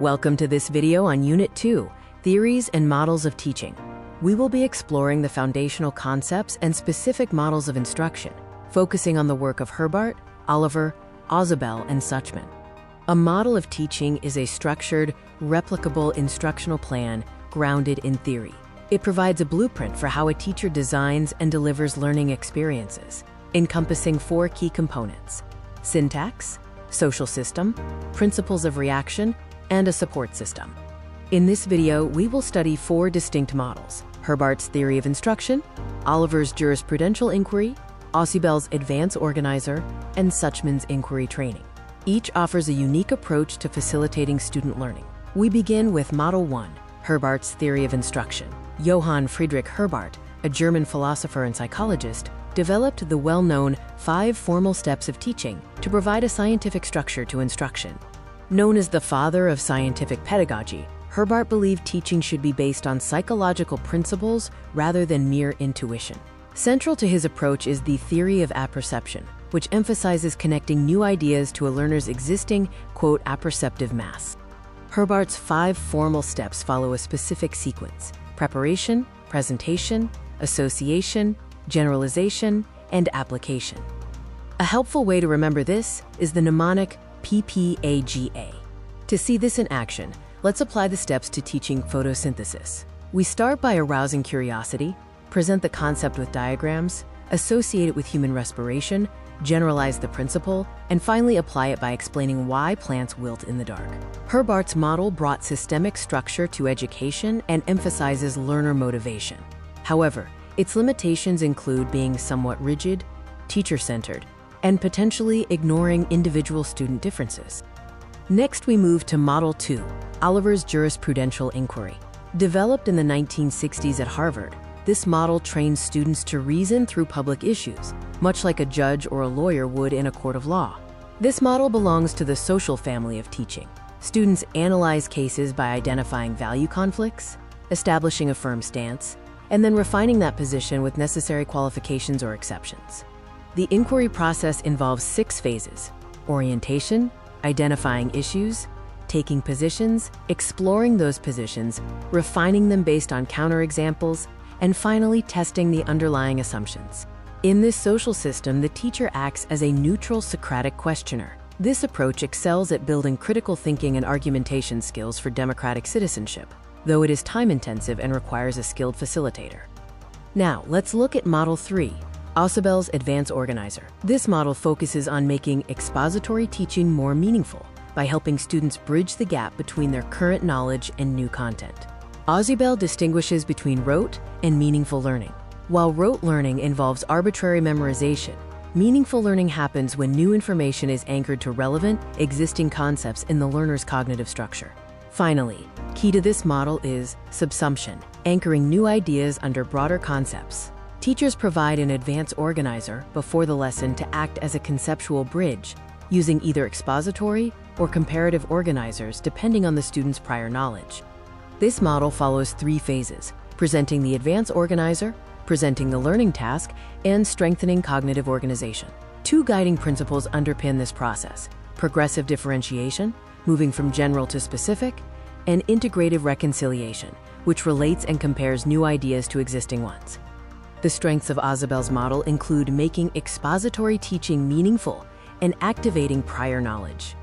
Welcome to this video on Unit 2, Theories and Models of Teaching. We will be exploring the foundational concepts and specific models of instruction, focusing on the work of Herbart, Oliver, Ausubel, and Suchman. A model of teaching is a structured, replicable instructional plan grounded in theory. It provides a blueprint for how a teacher designs and delivers learning experiences, encompassing 4 key components: syntax, social system, principles of reaction, and a support system. In this video, we will study 4 distinct models: Herbart's theory of instruction, Oliver's jurisprudential inquiry, Ausubel's advance organizer, and Suchman's inquiry training. Each offers a unique approach to facilitating student learning. We begin with Model 1, Herbart's theory of instruction. Johann Friedrich Herbart, a German philosopher and psychologist, developed the well-known 5 formal steps of teaching to provide a scientific structure to instruction. Known as the father of scientific pedagogy, Herbart believed teaching should be based on psychological principles rather than mere intuition. Central to his approach is the theory of apperception, which emphasizes connecting new ideas to a learner's existing, quote, apperceptive mass. Herbart's 5 formal steps follow a specific sequence: preparation, presentation, association, generalization, and application. A helpful way to remember this is the mnemonic PPAGA. To see this in action, let's apply the steps to teaching photosynthesis. We start by arousing curiosity, present the concept with diagrams, associate it with human respiration, generalize the principle, and finally apply it by explaining why plants wilt in the dark. Herbart's model brought systemic structure to education and emphasizes learner motivation. However, its limitations include being somewhat rigid, teacher-centered, and potentially ignoring individual student differences. Next, we move to Model 2, Oliver's jurisprudential inquiry. Developed in the 1960s at Harvard, this model trains students to reason through public issues, much like a judge or a lawyer would in a court of law. This model belongs to the social family of teaching. Students analyze cases by identifying value conflicts, establishing a firm stance, and then refining that position with necessary qualifications or exceptions. The inquiry process involves 6 phases: orientation, identifying issues, taking positions, exploring those positions, refining them based on counterexamples, and finally testing the underlying assumptions. In this social system, the teacher acts as a neutral Socratic questioner. This approach excels at building critical thinking and argumentation skills for democratic citizenship, though it is time-intensive and requires a skilled facilitator. Now, let's look at Model 3, Ausubel's advance organizer. This model focuses on making expository teaching more meaningful by helping students bridge the gap between their current knowledge and new content. Ausubel distinguishes between rote and meaningful learning. While rote learning involves arbitrary memorization, meaningful learning happens when new information is anchored to relevant, existing concepts in the learner's cognitive structure. Finally, key to this model is subsumption, anchoring new ideas under broader concepts. Teachers provide an advance organizer before the lesson to act as a conceptual bridge, using either expository or comparative organizers depending on the student's prior knowledge. This model follows 3 phases: presenting the advance organizer, presenting the learning task, and strengthening cognitive organization. 2 guiding principles underpin this process: progressive differentiation, moving from general to specific, and integrative reconciliation, which relates and compares new ideas to existing ones. The strengths of Ausubel's model include making expository teaching meaningful and activating prior knowledge.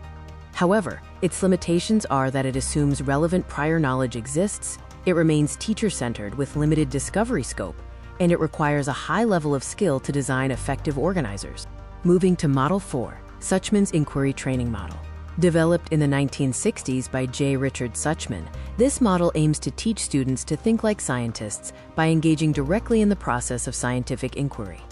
However, its limitations are that it assumes relevant prior knowledge exists, it remains teacher-centered with limited discovery scope, and it requires a high level of skill to design effective organizers. Moving to Model 4, Suchman's inquiry training model. Developed in the 1960s by J. Richard Suchman, this model aims to teach students to think like scientists by engaging directly in the process of scientific inquiry.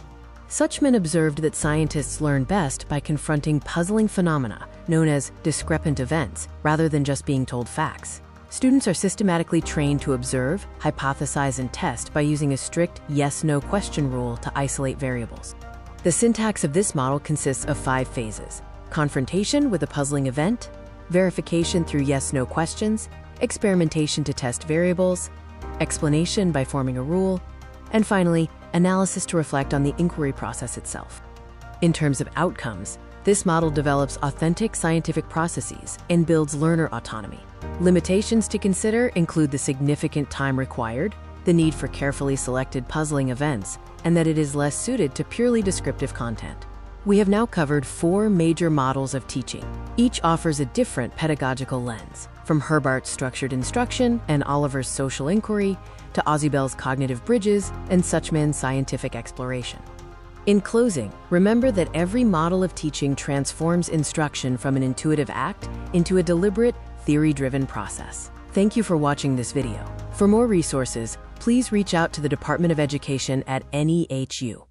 Suchman observed that scientists learn best by confronting puzzling phenomena, known as discrepant events, rather than just being told facts. Students are systematically trained to observe, hypothesize, and test by using a strict yes-no question rule to isolate variables. The syntax of this model consists of 5 phases: confrontation with a puzzling event, verification through yes-no questions, experimentation to test variables, explanation by forming a rule, and finally, analysis to reflect on the inquiry process itself. In terms of outcomes, This model develops authentic scientific processes and builds learner autonomy. Limitations to consider include the significant time required, the need for carefully selected puzzling events, and that it is less suited to purely descriptive content. We have now covered 4 major models of teaching. Each offers a different pedagogical lens, from Herbart's structured instruction and Oliver's social inquiry to Ausubel's cognitive bridges and Suchman's scientific exploration. In closing, remember that every model of teaching transforms instruction from an intuitive act into a deliberate, theory-driven process. Thank you for watching this video. For more resources, please reach out to the Department of Education at NEHU.